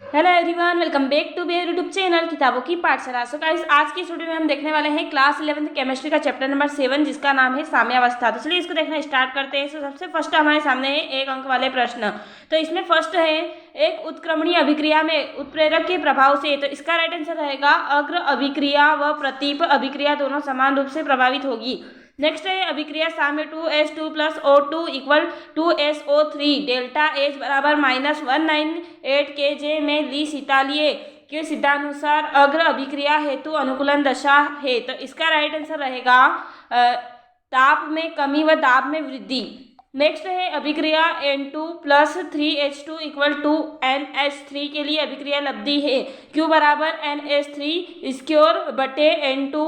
Hello everyone, welcome back to मेरे YouTube channel किताबों की पाठशाला। सो गाइस, आज की इस वीडियो में हम देखने वाले हैं क्लास 11th केमिस्ट्री का चैप्टर नंबर 7, जिसका नाम है साम्यावस्था। तो चलिए इसको देखना स्टार्ट करते हैं। सबसे फर्स्ट हमारे सामने है 1 अंक वाले प्रश्न। तो इसमें फर्स्ट है, एक उत्क्रमणीय अभिक्रिया में उत्प्रेरक के प्रभाव से, तो इसका राइट आंसर रहेगा अग्र अभिक्रिया व प्रतीप अभिक्रिया दोनों समान रूप से प्रभावित होगी। नेक्स्ट है अभिक्रिया साम्य 2H2 plus O2 equal 2SO3 delta H बराबर -198 Kj में ली सीतालिए के सिद्धांतानुसार अग्र अभिक्रिया हेतु अनुकूलन दशा है। तो इसका राइट आंसर रहेगा ताप में कमी व दाब में वृद्धि। नेक्स्ट है अभिक्रिया N2 plus 3H2 equal to NH3 के लिए अभिक्रिया लब्धि है Q बराबर NH3 स्क्योर बटे N2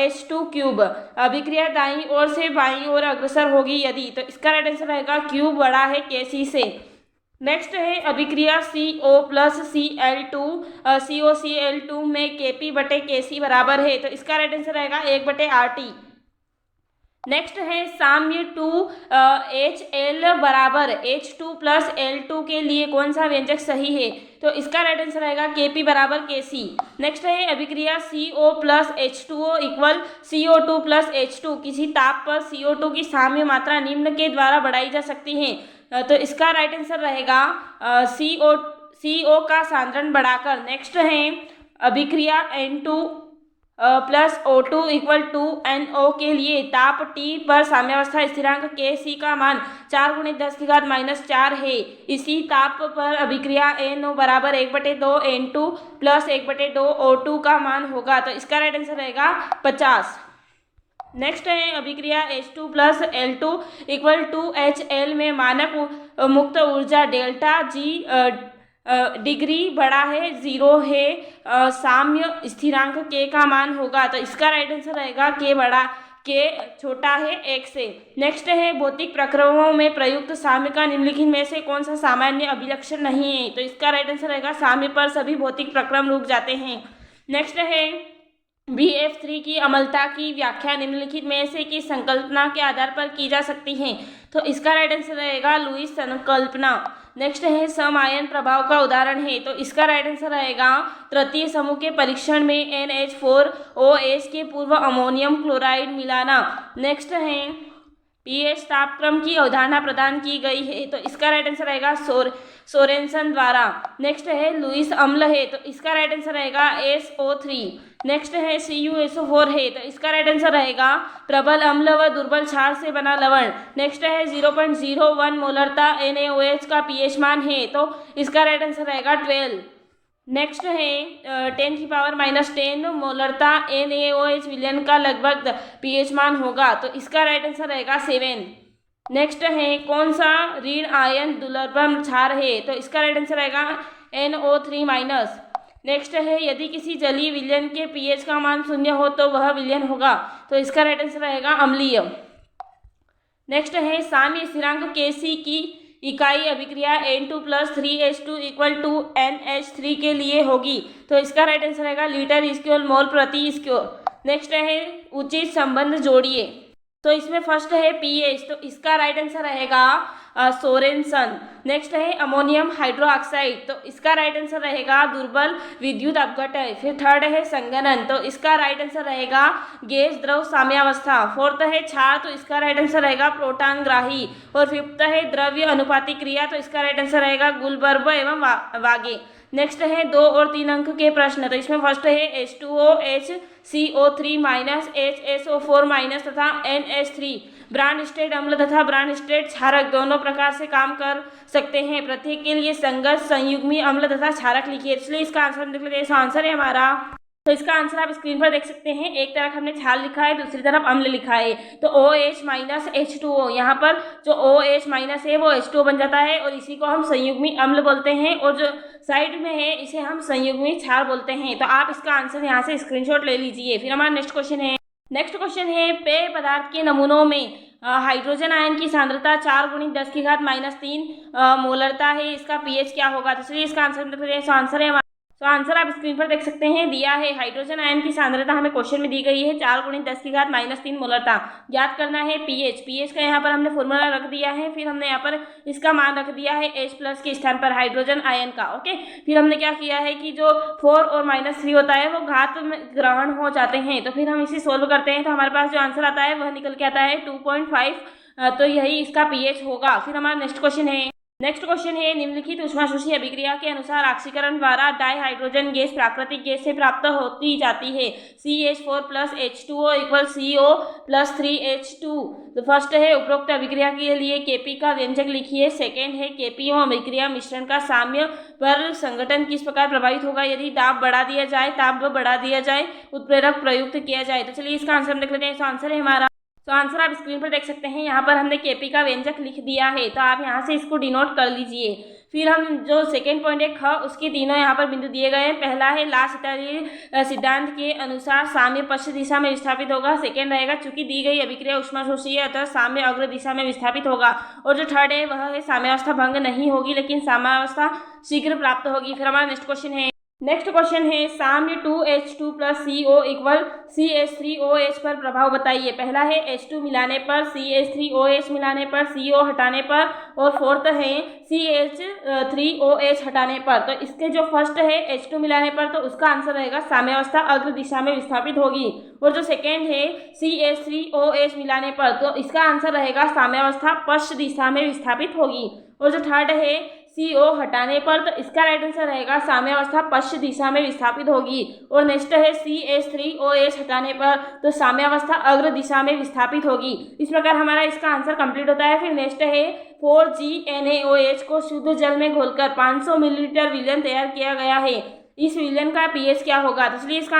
H2 क्यूब। अभिक्रिया दाईं ओर से बाईं ओर अग्रसर होगी यदि, तो इसका राइट आंसर रहेगा Q बड़ा है Kc से। नेक्स्ट है अभिक्रिया CO प्लस Cl2 COCl2 में Kp बटे Kc बराबर है, तो इसका राइट आंसर रहेगा 1 बटे RT। नेक्स्ट है साम्य 2HL बराबर H2 प्लस L2 के लिए कौन सा व्यंजक सही है, तो इसका राइट आंसर रहेगा Kp बराबर Kc। नेक्स्ट है अभिक्रिया CO plus H2O equal CO2 plus H2, किसी ताप पर CO2 की साम्य मात्रा निम्न के द्वारा बढ़ाई जा सकती है, तो इसका राइट आंसर रहेगा CO का सांद्रण बढ़ाकर। नेक्स्ट है अभिक्रिया N2 plus O2 equal to NO के लिए ताप T पर साम्यावस्था स्थिरांक Kc का मान 4 × 10⁻⁴ है। इसी ताप पर अभिक्रिया NO बराबर 1/2 N2 प्लस 1/2 O2 का मान होगा, तो इसका राइट आंसर रहेगा 50। नेक्स्ट है अभिक्रिया H2 plus L2 equal to HL में मानक मुक्त ऊर्जा डेल्टा G डिग्री बड़ा है 0 है, साम्य स्थिरांक K का मान होगा, तो इसका राइट आंसर रहेगा K छोटा है 1 से। नेक्स्ट है भौतिक प्रक्रमों में प्रयुक्त साम्य का निम्नलिखित में से कौन सा सामान्य अभिलक्षण नहीं है, तो इसका राइट आंसर रहेगा साम्य पर सभी भौतिक प्रक्रम रुक जाते हैं। नेक्स्ट है BF3 की अम्लता की व्याख्या निम्नलिखित में से किस संकल्पना के आधार पर की जा सकती है, तो इसका राइट आंसर रहेगा लुईस संकल्पना। नेक्स्ट है सम आयन प्रभाव का उदाहरण है, तो इसका राइट आंसर रहेगा तृतीय समूह के परीक्षण में NH4OH के पूर्व अमोनियम क्लोराइड मिलाना। नेक्स्ट है pH तापक्रम की अवधारणा प्रदान की गई है, तो इसका राइट आंसर रहेगा सोरेनसन द्वारा। नेक्स्ट है लुईस अम्ल है, तो इसका राइट आंसर रहेगा SO3। नेक्स्ट है CuSO4 है, तो इसका राइट आंसर रहेगा प्रबल अम्ल व दुर्बल क्षार से बना लवण। नेक्स्ट है 0.01 मोलरता NaOH का pH मान है, तो इसका राइट आंसर रहेगा 12। नेक्स्ट है 10⁻⁻10 मोलरता NaOH विलयन का लगभग pH मान होगा, तो इसका राइट आंसर रहेगा 7। नेक्स्ट है कौन सा ऋण आयन दुर्लभम क्षार है, तो इसका राइट आंसर रहेगा NO3-। नेक्स्ट है यदि किसी जलीय विलयन के pH का मान 0 हो तो वह विलयन होगा, तो इसका राइट आंसर रहेगा अम्लीय। नेक्स्ट है साम्य स्थिरांक Kc की इकाई अभिक्रिया N2 plus 3H2 equal to NH3 के लिए होगी, तो इसका राइट आंसर रहेगा लीटर स्क्वायर मोल प्रति स्क्वायर। नेक्स्ट है उचित संबंध जोड़िए, तो इसमें फर्स्ट है pH, तो इसका राइट आंसर रहेगा सोरेनसन। नेक्स्ट है अमोनियम हाइड्रोक्साइड, तो इसका राइट आंसर रहेगा दुर्बल विद्युत अपघटन। फिर थर्ड है संघनन, तो इसका राइट आंसर रहेगा गैस द्रव साम्यावस्था। फोर्थ है क्षार, तो इसका राइट आंसर रहेगा प्रोटॉन ग्राही। और फिफ्थ है द्रव्य अनुपाती क्रिया, तो इसका राइट आंसर रहेगा गुलबर्ग एवं वागे। नेक्स्ट है 2 और 3 अंक के प्रश्न, तो इसमें फर्स्ट है H2O HCO3 minus HSO4 minus तथा NH3 ब्रांड स्टेट अम्ल तथा ब्रांड स्टेट क्षारक दोनों प्रकार से काम कर सकते हैं। प्रत्येक के लिए संगत संयुग्मी अम्ल तथा क्षारक लिखिए। इसलिए इसका आंसर देख लेते हैं। आंसर है हमारा, तो इसका आंसर आप स्क्रीन पर देख सकते हैं। एक तरफ हमने क्षार लिखा है, दूसरी तरफ अम्ल लिखा है, तो OH माइनस H2O, यहाँ पर जो OH माइनस है वो H2O बन जाता है और इसी को हम संयुग्मी अम्ल बोलते हैं, और जो साइड में है इसे हम संयुग्मी क्षार बोलते हैं। तो आप इसका आंसर यहाँ से स्क्रीनशॉट ले लीजिए। फिर हमारा नेक्स्ट क्वेश्चन है पेय पदार्थ के नमूनों में हाइड्रोजन आयन की सांद्रता 4 × 10⁻³ मोलरता है, इसका pH क्या होगा, तो चलिए इसका आंसर देखते हैं। आंसर है तो आंसर आप स्क्रीन पर देख सकते हैं, दिया है हाइड्रोजन आयन की सांद्रता हमें क्वेश्चन में दी गई है 4×10⁻³ मोलरता। ज्ञात करना है पीएच का यहाँ पर हमने फॉर्मूला रख दिया है, फिर हमने यहाँ पर इसका मान रख दिया है H+ के स्थान पर हाइड्रोजन आयन का। ओके, फिर हमने क्या किया है कि जो 4 और -3 होता है वो घात में ग्रहण हो जाते हैं, तो फिर हम इसे सोल्व करते हैं तो हमारे पास जो आंसर आता है वह निकल के आता है 2.5, तो यही इसका पीएच होगा। फिर हमारा नेक्स्ट क्वेश्चन है निम्नलिखित ऊष्माशोषी अभिक्रिया के अनुसार ऑक्सीकरण द्वारा डाइहाइड्रोजन गैस प्राकृतिक गैस से प्राप्त होती जाती है। CH4 + H2O = CO + 3H2। तो फर्स्ट है उपरोक्त अभिक्रिया के लिए Kp का व्यंजक लिखिए। सेकेंड है Kp एवं अभिक्रिया मिश्रण का साम्य पर संगठन किस प्रकार प्रभावित होगा यदि ताप बढ़ा दिया जाए उत्प्रेरक प्रयुक्त किया जाए। तो चलिए इसका आंसर देख लेते हैं। तो आंसर है हमारा, तो आंसर आप स्क्रीन पर देख सकते हैं, यहाँ पर हमने Kp का व्यंजक लिख दिया है, तो आप यहाँ से इसको डिनोट कर लीजिए। फिर हम जो सेकेंड पॉइंट है ख, उसके तीनों यहाँ पर बिंदु दिए गए हैं। पहला है लासितारी सिद्धांत के अनुसार साम्य पश्चिम दिशा में विस्थापित होगा। सेकेंड रहेगा चूंकि दी गई अभिक्रिया ऊष्माशोषी है अतः साम्य अग्र दिशा में विस्थापित होगा। और जो थर्ड है वह है साम्यावस्था भंग नहीं होगी लेकिन साम्यावस्था शीघ्र प्राप्त होगी। फिर हमारा नेक्स्ट क्वेश्चन है साम्य 2H2 + CO = CH3OH पर प्रभाव बताइए। पहला है H2 मिलाने पर, CH3OH मिलाने पर, CO हटाने पर, और फोर्थ है CH3OH हटाने पर। तो इसके जो फर्स्ट है H2 मिलाने पर, तो उसका आंसर रहेगा साम्यावस्था अग्र दिशा में विस्थापित होगी। और जो सेकेंड है CH3OH मिलाने पर, तो इसका आंसर रहेगा साम्यावस्था पश्चिम दिशा में विस्थापित होगी। और जो थर्ड है CO हटाने पर, तो इसका राइट आंसर रहेगा साम्यावस्था पश्चिम दिशा में विस्थापित होगी। और नेक्स्ट है CH3OH हटाने पर, तो साम्यावस्था अग्र दिशा में विस्थापित होगी। इस प्रकार हमारा इसका आंसर कंप्लीट होता है। फिर नेक्स्ट है 4GNaOH को शुद्ध जल में घोलकर 500 मिलीलीटर विलयन तैयार किया गया है। इस विलयन का पीएच क्या होगा? तो इसलिए इसका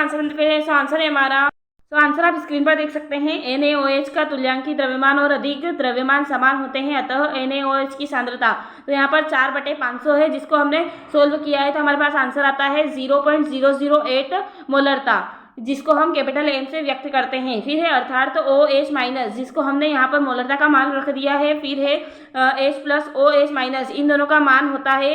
आंसर है हमारा, तो आंसर आप स्क्रीन पर देख सकते हैं। NaOH का तुल्यांकी द्रव्यमान और अधिक द्रव्यमान समान होते हैं, अतः NaOH की सांद्रता, तो यहाँ पर 4/500 है, जिसको हमने सोल्व किया है तो हमारे पास आंसर आता है 0.008 मोलरता, जिसको हम कैपिटल M से व्यक्त करते हैं। फिर है अर्थात OH- जिसको हमने यहाँ पर मोलरता का मान रख दिया है। फिर है H+ OH-, इन दोनों का मान होता है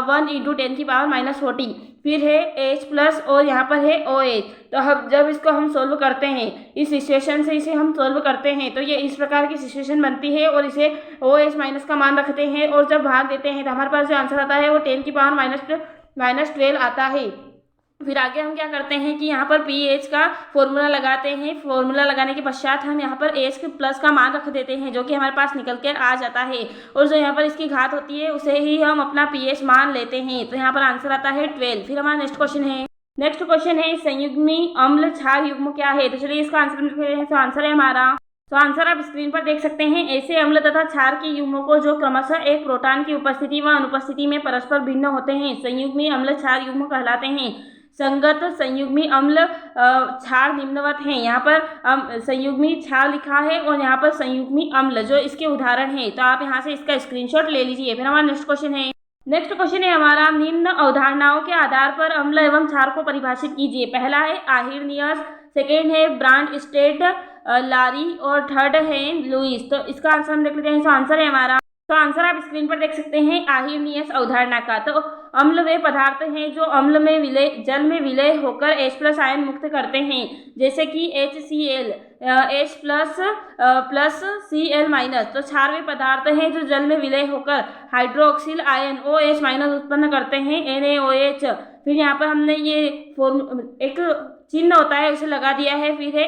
1 × 10⁻⁻40। फिर है H+ और यहाँ पर है OH। तो हम जब इसको हम सोल्व करते हैं, इस सिचुएशन से इसे हम सोल्व करते हैं, तो ये इस प्रकार की सिचुएशन बनती है और इसे OH- का मान रखते हैं और जब भाग देते हैं तो हमारे पास जो आंसर आता है वो 10⁻⁻12 आता है। फिर आगे हम क्या करते हैं कि यहाँ पर pH का फॉर्मूला लगाते हैं। फॉर्मूला लगाने के पश्चात हम यहाँ पर H+ का मान रख देते हैं, जो कि हमारे पास निकल कर आ जाता है, और जो यहाँ पर इसकी घात होती है उसे ही हम अपना pH मान लेते हैं। तो यहाँ पर आंसर आता है 12। फिर हमारा नेक्स्ट क्वेश्चन है संयुग्मी अम्ल क्षार युग्म क्या है? तो चलिए इसका आंसर है हमारा, तो आंसर आप स्क्रीन पर देख सकते हैं। ऐसे अम्ल तथा क्षार के युग्मों को जो क्रमशः एक प्रोटॉन की उपस्थिति व अनुपस्थिति में परस्पर भिन्न होते हैं संयुग्मी अम्ल क्षार युग्म कहलाते हैं। संगत संयुग्मी अम्ल क्षार निम्नवत हैं। यहाँ पर संयुग्मी क्षार लिखा है और यहाँ पर संयुग्मी अम्ल जो इसके उदाहरण हैं, तो आप यहाँ से इसका स्क्रीनशॉट ले लीजिए। फिर हमारा नेक्स्ट क्वेश्चन है हमारा, निम्न अवधारणाओं के आधार पर अम्ल एवं क्षार को परिभाषित कीजिए। पहला है आहिरनियस, सेकेंड है ब्रांडस्टेड लारी, और थर्ड है लुईस। तो इसका आंसर हम देख लेते हैं। तो आंसर है हमारा, तो आंसर आप स्क्रीन पर देख सकते हैं आहिरनियस अवधारणा का। तो अम्ल वे पदार्थ हैं जो जल में विलय होकर H+ आयन मुक्त करते हैं, जैसे कि HCl H+ Cl-। तो क्षार वे पदार्थ हैं जो जल में विलय होकर हाइड्रोक्सिल आयन OH- उत्पन्न करते हैं NaOH। फिर यहाँ पर हमने ये एक चिन्ह होता है उसे लगा दिया है। फिर है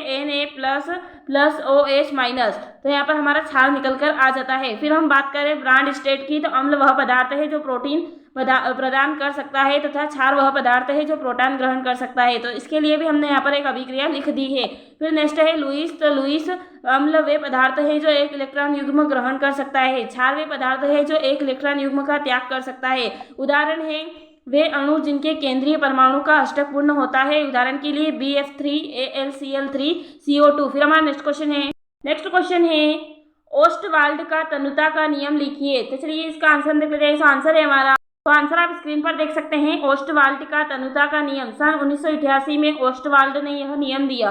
Na+ OH-। तो यहाँ पर हमारा क्षार निकल कर आ जाता है। फिर हम बात करें ब्रांडस्टेड की, तो अम्ल वह पदार्थ है जो प्रोटीन प्रदान कर सकता है तथा क्षार वह पदार्थ है जो प्रोटॉन ग्रहण कर सकता है। तो इसके लिए भी हमने यहाँ पर एक अभिक्रिया लिख दी है। फिर नेक्स्ट है लुईस। तो लुईस अम्ल वे पदार्थ है जो एक इलेक्ट्रॉन युग्म ग्रहण कर सकता है। क्षार वे पदार्थ है जो एक इलेक्ट्रॉन युग्म का त्याग कर सकता है। उदाहरण है वे अणु जिनके केंद्रीय परमाणु का अष्टक पूर्ण होता है। उदाहरण के लिए BF3 AlCl3 CO2। फिर हमारा नेक्स्ट क्वेश्चन है ओस्टवाल्ड का तनुता का नियम लिखिए। तो चलिए इसका आंसर देख लेते हैं। तो आंसर है हमारा, तो आंसर आप स्क्रीन पर देख सकते हैं। ओस्टवाल्ड का तनुता का नियम सन 1988 में ओस्टवाल्ड ने यह नियम दिया।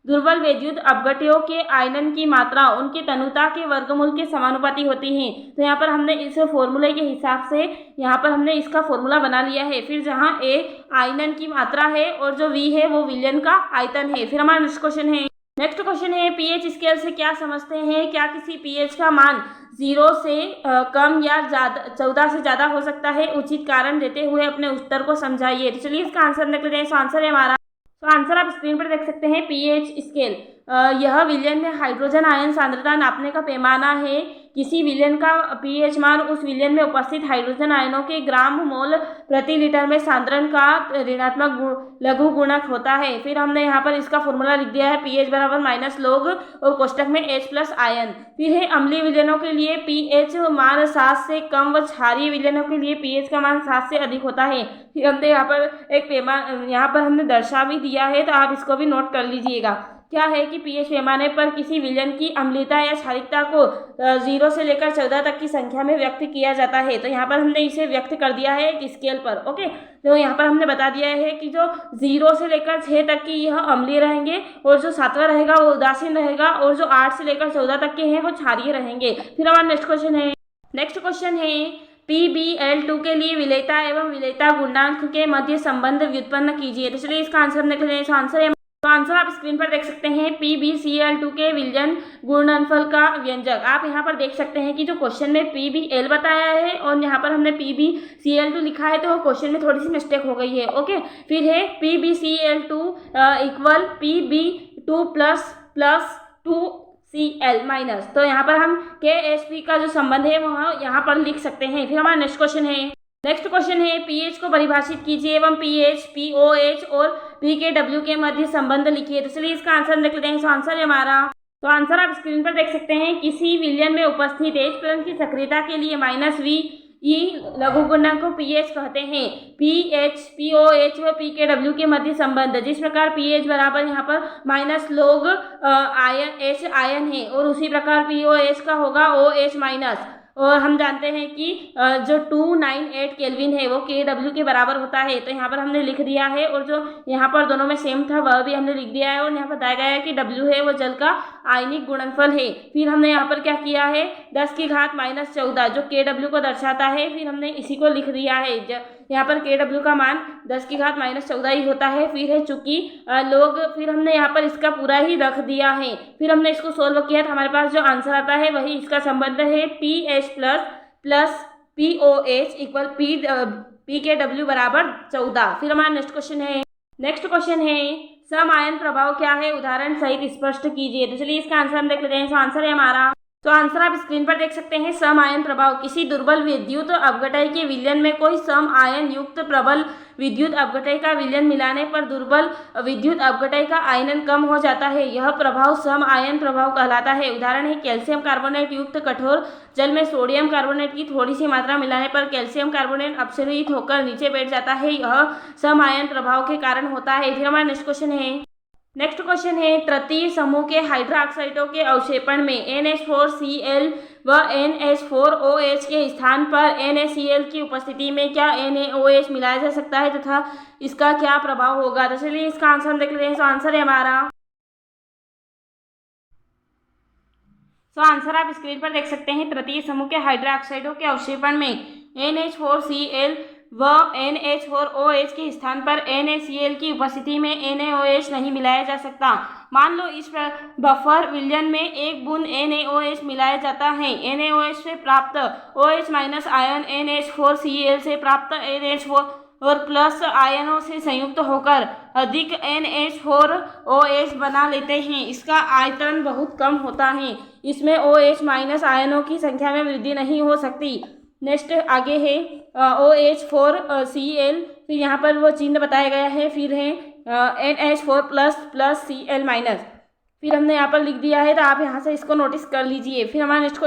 दुर्बल विद्युत अपघट्यों के आयनन की मात्रा उनकी तनुता के वर्गमूल के समानुपाती होती है। तो यहाँ पर हमने इस फॉर्मूले के हिसाब से यहाँ पर हमने इसका फॉर्मूला बना लिया है। फिर जहाँ ए आयनन की मात्रा है और जो वी है वो विलयन का आयतन है। फिर हमारा नेक्स्ट क्वेश्चन है पीएच स्केल से क्या समझते हैं? क्या किसी पीएच का मान 0 से कम या 14 से ज़्यादा हो सकता है? उचित कारण देते हुए अपने उत्तर को समझाइए। तो चलिए इसका आंसर देख लेते हैं। तो आंसर है हमारा, तो आंसर आप स्क्रीन पर देख सकते हैं। पीएच स्केल यह विलयन में हाइड्रोजन आयन सांद्रता नापने का पैमाना है। किसी विलयन का पीएच मान उस विलयन में उपस्थित हाइड्रोजन आयनों के ग्राम मोल प्रति लीटर में सांद्रण का ऋणात्मक लघु गुणक होता है। फिर हमने यहाँ पर इसका फॉर्मूला लिख दिया है, पीएच बराबर माइनस लोग और कोष्टक में एच प्लस आयन। फिर है अम्लीय विलयनों के लिए पीएच मान 7 से कम व क्षारीय विलयनों के लिए पीएच का मान 7 से अधिक होता है। फिर हमने यहाँ पर एक यहाँ पर हमने दर्शा भी दिया है, तो आप इसको भी नोट कर लीजिएगा। क्या है कि पीएच पैमाने पर किसी विलयन की अम्लीयता या क्षारीयता को 0 से लेकर 14 तक की संख्या में व्यक्त किया जाता है। तो यहाँ पर हमने इसे व्यक्त कर दिया है एक स्केल पर। ओके, तो यहाँ पर हमने बता दिया है कि जो 0 से लेकर 6 तक की यह अम्लीय रहेंगे और जो 7वां रहेगा वो उदासीन रहेगा और जो 8 से लेकर 14 तक के हैं वो क्षारीय रहेंगे। फिर हमारा नेक्स्ट क्वेश्चन है PbL2 के लिए विलेयता एवं विलेयता गुणांक के मध्य संबंध व्युत्पन्न कीजिए। तो चलिए इसका आंसर देख लेते हैं। तो आंसर आप स्क्रीन पर देख सकते हैं। PbCl2 के विलयन गुणनफल का व्यंजक। आप यहाँ पर देख सकते हैं कि जो क्वेश्चन में PbL बताया है और यहाँ पर हमने PbCl2 लिखा है, तो क्वेश्चन में थोड़ी सी मिस्टेक हो गई है। ओके, फिर है PbCl2 equal Pb2 plus 2Cl minus. तो यहाँ पर हम KSP का जो संबंध है वह यहाँ पर लिख सकते हैं। फिर हमारा नेक्स्ट क्वेश्चन है पीएच को परिभाषित कीजिए एवं पीएच, पीओएच और पीकेडब्ल्यू के मध्य संबंध लिखिए। तो चलिए इसका आंसर देख लेते हैं। तो आंसर है हमारा, तो आंसर आप स्क्रीन पर देख सकते हैं। किसी विलयन में उपस्थित H+ की सक्रियता के लिए -VE लघु गुणक को पीएच कहते हैं। पीएच, पीओएच व पीकेडब्ल्यू के मध्य संबंध, जिस प्रकार पीएच बराबर यहाँ पर माइनस लोग H आयन है और उसी प्रकार पीओएच का होगा OH माइनस। और हम जानते हैं कि जो 298 केल्विन है वो KW के बराबर होता है। तो यहाँ पर हमने लिख दिया है और जो यहाँ पर दोनों में सेम था वह भी हमने लिख दिया है और यहाँ पर बताया गया है कि W है वो जल का आयनिक गुणनफल है। फिर हमने यहाँ पर क्या किया है, 10 की घात -14 जो KW को दर्शाता है, फिर हमने इसी को लिख दिया है। यहाँ पर KW का मान 10 की घात -14 ही होता है। फिर है चूंकि लोग, फिर हमने यहाँ पर इसका पूरा ही रख दिया है। फिर हमने इसको सोल्व किया तो हमारे पास जो आंसर आता है वही इसका संबंध है। PH plus POH equal PKW बराबर 14। फिर हमारा नेक्स्ट क्वेश्चन है सम आयन प्रभाव क्या है, उदाहरण सहित स्पष्ट कीजिए। तो चलिए इसका आंसर हम देख लेते हैं। तो आंसर है हमारा, तो आंसर आप स्क्रीन पर देख सकते हैं। सम आयन प्रभाव, किसी दुर्बल विद्युत अपघटय के विलयन में कोई सम आयन युक्त प्रबल विद्युत अपघटय का विलयन मिलाने पर दुर्बल विद्युत अपघटय का आयनन कम हो जाता है। यह प्रभाव सम आयन प्रभाव कहलाता है। उदाहरण है कैल्शियम कार्बोनेट युक्त कठोर जल में सोडियम कार्बोनेट की थोड़ी सी मात्रा मिलाने पर कैल्शियम कार्बोनेट अपक्षरित होकर नीचे बैठ जाता है। यह सम आयन प्रभाव के कारण होता है। फिर हमारा नेक्स्ट क्वेश्चन है तृतीय समूह के हाइड्रोक्साइडों के अवक्षेपण में NH4Cl व NH4OH के स्थान पर NaCl की उपस्थिति में क्या NaOH मिलाया जा सकता है तथा इसका क्या प्रभाव होगा। तो चलिए इसका आंसर हम देख लेते हैं। तो आंसर है हमारा, तो आंसर आप स्क्रीन पर देख सकते हैं। तृतीय समूह के हाइड्रोक्साइडों के अवक्षेपण में NH4Cl व NH4OH के स्थान पर NaCl की उपस्थिति में NaOH नहीं मिलाया जा सकता। मान लो इस बफर विलयन में एक बूंद NaOH मिलाया जाता है। NaOH से प्राप्त OH माइनस आयन NH4Cl से प्राप्त NH4 और प्लस आयनों से संयुक्त होकर अधिक NH4OH बना लेते हैं। इसका आयतन बहुत कम होता है। इसमें OH माइनस आयनों की संख्या में वृद्धि नहीं हो सकती। नेक्स्ट आगे है OH4Cl, फिर यहाँ पर वो चिन्ह बताया गया है। फिर है NH4 प्लस Cl माइनस, फिर हमने यहाँ पर लिख दिया है। तो आप यहाँ से इसको नोटिस कर लीजिए। फिर हमारा नेक्स्ट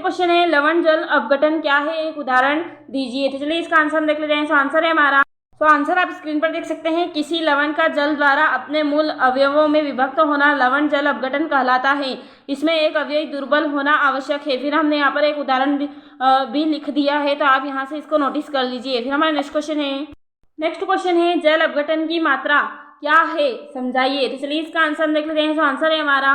क्वेश्चन है लवण जल अपघटन क्या है, एक उदाहरण दीजिए। तो चलिए इसका आंसर हम देख लेते हैं। तो आंसर है हमारा, तो आंसर आप स्क्रीन पर देख सकते हैं। किसी लवण का जल द्वारा अपने मूल अवयवों में विभक्त होना लवण जल अपघटन कहलाता है। इसमें एक अवयव दुर्बल होना आवश्यक है। फिर हमने यहाँ पर एक उदाहरण भी लिख दिया है, तो आप यहाँ से इसको नोटिस कर लीजिए। फिर हमारा नेक्स्ट क्वेश्चन है जल अपघटन की मात्रा क्या है, समझाइए। तो चलिए इसका आंसर देख लेते हैं। तो आंसर है हमारा,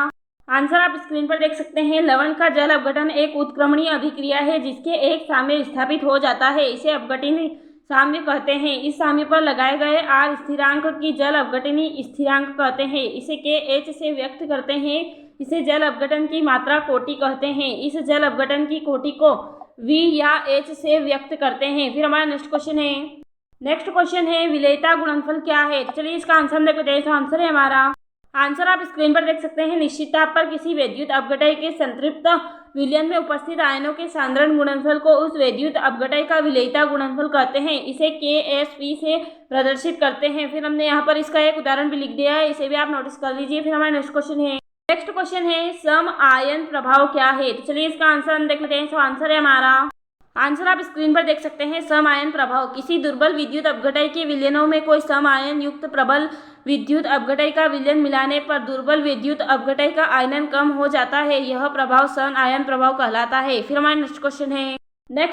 आंसर आप स्क्रीन पर देख सकते हैं। लवण का जल अपघटन एक उत्क्रमणीय अभिक्रिया है जिसके एक साम्य स्थापित हो जाता है, इसे अपघटनी साम्य कहते हैं। इस साम्य पर लगाए गए आर स्थिरांक की जल अपघटनी स्थिरांक कहते हैं। इसे KH से व्यक्त करते हैं। इसे जल अपघटन की मात्रा कोटि कहते हैं। इस जल अपघटन की कोटि को V या H से व्यक्त करते हैं। फिर हमारा नेक्स्ट क्वेश्चन है विलेयता गुणनफल क्या है। तो चलिए इसका आंसर देख लेते हैं। तो आंसर है हमारा, आंसर आप स्क्रीन पर देख सकते हैं। निश्चित ताप पर किसी वैद्युत अपघटय के संतृप्त विलयन में उपस्थित आयनों के सांद्रण गुणनफल को उस वैद्युत अपघटय का विलेयता गुणनफल कहते हैं। इसे KSV से प्रदर्शित करते हैं। फिर हमने यहाँ पर इसका एक उदाहरण भी लिख दिया है, इसे भी आप नोटिस कर लीजिए। फिर हमारा नेक्स्ट क्वेश्चन है सम आयन प्रभाव क्या है। तो चलिए इसका आंसर हम देख लेते हैं। तो आंसर है हमारा, आंसर आप स्क्रीन पर देख सकते हैं। सम आयन प्रभाव किसी दुर्बल विद्युत अपघटय के विलयनों में कोई सम आयन युक्त प्रबल विद्युत अपघटय का विलयन मिलाने पर दुर्बल विद्युत अपघटय का आयनन कम हो जाता है। यह प्रभाव सम आयन प्रभाव कहलाता है। फिर हमारा नेक्स्ट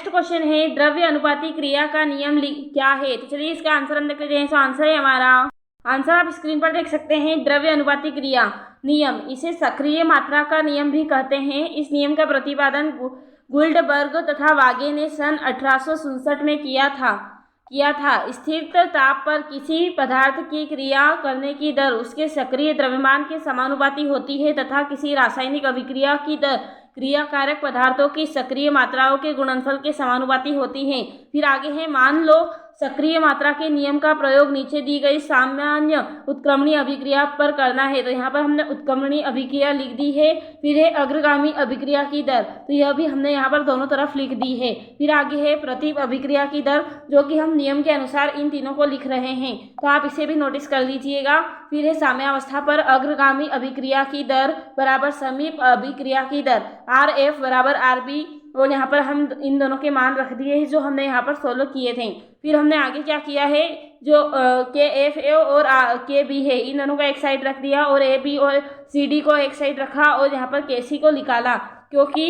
क्वेश्चन है द्रव्य अनुपाती क्रिया का नियम क्या है। तो चलिए इसका आंसर हम देख लेते हैं। तो आंसर है हमारा, आंसर आप स्क्रीन पर देख सकते हैं। द्रव्य अनुपाती क्रिया नियम, इसे सक्रिय मात्रा का नियम भी कहते हैं। इस नियम का प्रतिपादन गुल्डबर्ग तथा वागे ने सन 1867 में किया था। स्थिर ताप पर किसी पदार्थ की क्रिया करने की दर उसके सक्रिय द्रव्यमान के समानुपाती होती है तथा किसी रासायनिक अभिक्रिया की दर क्रियाकारक पदार्थों की सक्रिय मात्राओं के गुणनफल के समानुपाती होती है। फिर आगे है, मान लो सक्रिय मात्रा के नियम का प्रयोग नीचे दी गई सामान्य उत्क्रमणीय अभिक्रिया पर करना है। तो यहाँ पर हमने उत्क्रमणीय अभिक्रिया लिख दी है। फिर है अग्रगामी अभिक्रिया की दर, तो यह भी हमने यहाँ पर दोनों तरफ लिख दी है। फिर आगे है प्रतीप अभिक्रिया की दर, जो कि हम नियम के अनुसार इन तीनों को लिख रहे हैं, तो आप इसे भी नोटिस कर लीजिएगा। फिर है साम्यावस्था पर अग्रगामी अभिक्रिया की दर बराबर समीप अभिक्रिया की दर RF बराबर RB, और यहाँ पर हम इन दोनों के मान रख दिए हैं जो हमने यहाँ पर सोल्व किए थे। फिर हमने आगे क्या किया है, जो KFA और KB है, इन दोनों को एक साइड रख दिया और AB और CD को एक साइड रखा और यहाँ पर KC को निकाला, क्योंकि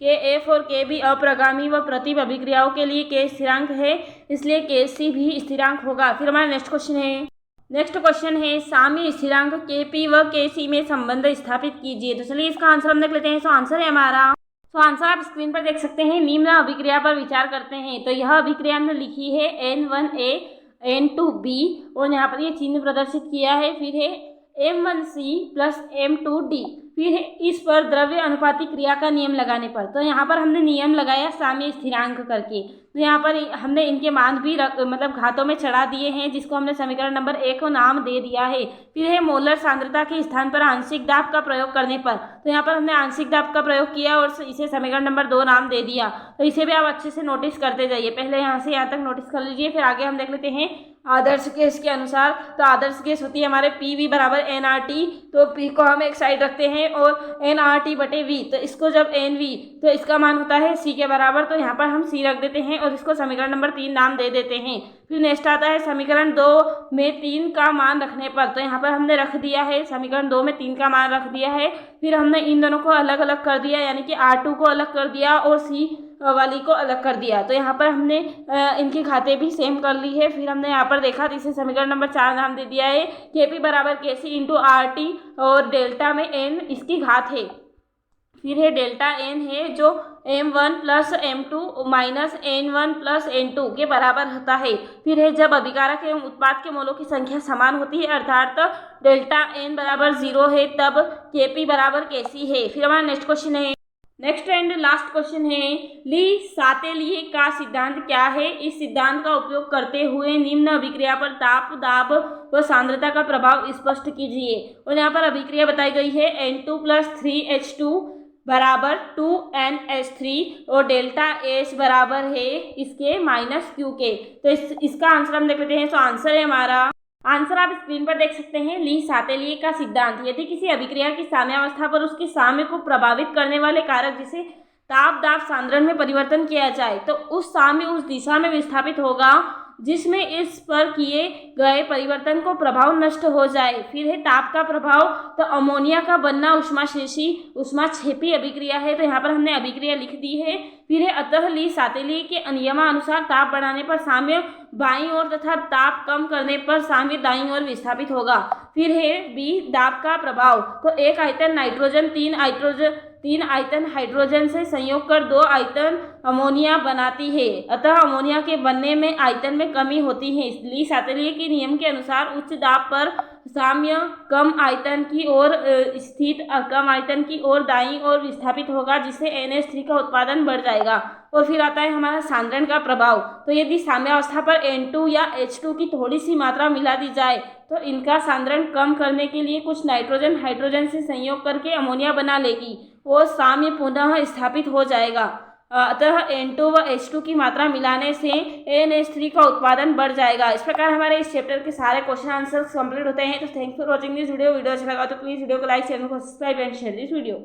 KF और KB अप्रगामी व प्रतीप अभिक्रियाओं के लिए K स्थिरांक है, इसलिए KC भी स्थिरांक होगा। फिर हमारा नेक्स्ट क्वेश्चन है साम्य स्थिरांक KP व KC में संबंध स्थापित कीजिए। तो चलिए इसका आंसर हम देख लेते हैं। तो आंसर है हमारा, तो आंसर आप स्क्रीन पर देख सकते हैं। निम्न अभिक्रिया पर विचार करते हैं। तो यह अभिक्रिया हमने लिखी है N1A N2B और यहाँ पर ये चिन्ह प्रदर्शित किया है। फिर है M1C प्लस M2D। फिर है इस पर द्रव्य अनुपाती क्रिया का नियम लगाने पर, तो यहाँ पर हमने नियम लगाया साम्य स्थिरांक करके। तो यहाँ पर हमने इनके मान भी मतलब घातों में चढ़ा दिए हैं, जिसको हमने समीकरण नंबर 1 को नाम दे दिया है। फिर है मोलर सांद्रता के स्थान पर आंशिक दाब का प्रयोग करने पर, तो यहाँ पर हमने आंशिक दाब का प्रयोग किया और इसे समीकरण नंबर 2 नाम दे दिया। तो इसे भी आप अच्छे से नोटिस करते जाइए, पहले यहाँ से यहाँ तक नोटिस कर लीजिए। फिर आगे हम देख लेते हैं आदर्श केस के अनुसार। तो आदर्श केस होती है हमारे PV बराबर nRT, तो P को हम एक साइड रखते हैं और nRT बटे V, तो इसको जब NV, तो इसका मान होता है C के बराबर, तो यहाँ पर हम C रख देते हैं और इसको समीकरण नंबर 3 नाम दे देते हैं। फिर नेक्स्ट आता है समीकरण 2 में 3 का मान रखने पर, तो यहाँ पर हमने रख दिया है समीकरण 2 में 3 का मान रख दिया है। फिर हमने इन दोनों को अलग अलग कर दिया, यानी कि R2 को अलग कर दिया और C वाली को अलग कर दिया। तो यहाँ पर हमने इनकी घातें भी सेम कर ली है। फिर हमने यहाँ पर देखा, तो इसे समीकरण नंबर 4 नाम दे दिया है। KP बराबर KC इंटू RT और डेल्टा में N इसकी घात है। फिर है डेल्टा N है जो M1 plus M2 minus N1 plus N2 के बराबर होता है। फिर है जब अभिकारक एवं उत्पाद के मोलों की संख्या समान होती है, अर्थात डेल्टा N बराबर 0 है, तब KP बराबर KC है। फिर हमारा नेक्स्ट एंड लास्ट क्वेश्चन है ली सातेलिए का सिद्धांत क्या है। इस सिद्धांत का उपयोग करते हुए निम्न अभिक्रिया पर ताप, दाब व सांद्रता का प्रभाव स्पष्ट कीजिए। और यहाँ पर अभिक्रिया बताई गई है N2 प्लस 3H2 बराबर 2NH3 और डेल्टा H बराबर है इसके माइनस Q के। तो इसका आंसर हम देख लेते हैं। तो आंसर है हमारा, आंसर आप स्क्रीन पर देख सकते हैं। ली सातेलिए का सिद्धांत, यदि किसी अभिक्रिया की साम्यावस्था पर उसके साम्य को प्रभावित करने वाले कारक जिसे ताप, दाब, सांद्रण में परिवर्तन किया जाए, तो उस साम्य उस दिशा में विस्थापित होगा जिसमें इस पर किए गए परिवर्तन को प्रभाव नष्ट हो जाए। फिर है ताप का प्रभाव, तो अमोनिया का बनना ऊष्माशेषी ऊष्माक्षेपी अभिक्रिया है, तो यहाँ पर हमने अभिक्रिया लिख दी है। फिर है अतः ली सातेली के नियमानुसार ताप बढ़ाने पर साम्य बाईं ओर तथा ताप कम करने पर साम्य दाईं ओर विस्थापित होगा। फिर है बी दाब का प्रभाव, तो एक आयतन नाइट्रोजन तीन आयतन हाइड्रोजन से संयोग कर 2 आयतन अमोनिया बनाती है, अतः अमोनिया के बनने में आयतन में कमी होती है। ली सातेली के नियम के अनुसार उच्च दाब पर साम्य कम आयतन की ओर स्थित कम आयतन की ओर दाईं ओर विस्थापित होगा, जिससे NH3 का उत्पादन बढ़ जाएगा। और फिर आता है हमारा सांद्रण का प्रभाव, तो यदि साम्यावस्था पर N2 या H2 की थोड़ी सी मात्रा मिला दी जाए तो इनका सांद्रण कम करने के लिए कुछ नाइट्रोजन हाइड्रोजन से संयोग करके अमोनिया बना लेगी और साम्य पुनः स्थापित हो जाएगा। अतः N2 व H2 की मात्रा मिलाने से NH3 का उत्पादन बढ़ जाएगा। इस प्रकार हमारे इस चैप्टर के सारे क्वेश्चन आंसर कंप्लीट होते हैं। तो thanks for watching this video अच्छा लगा तो प्लीज वीडियो को लाइक, चैनल को subscribe and share this video.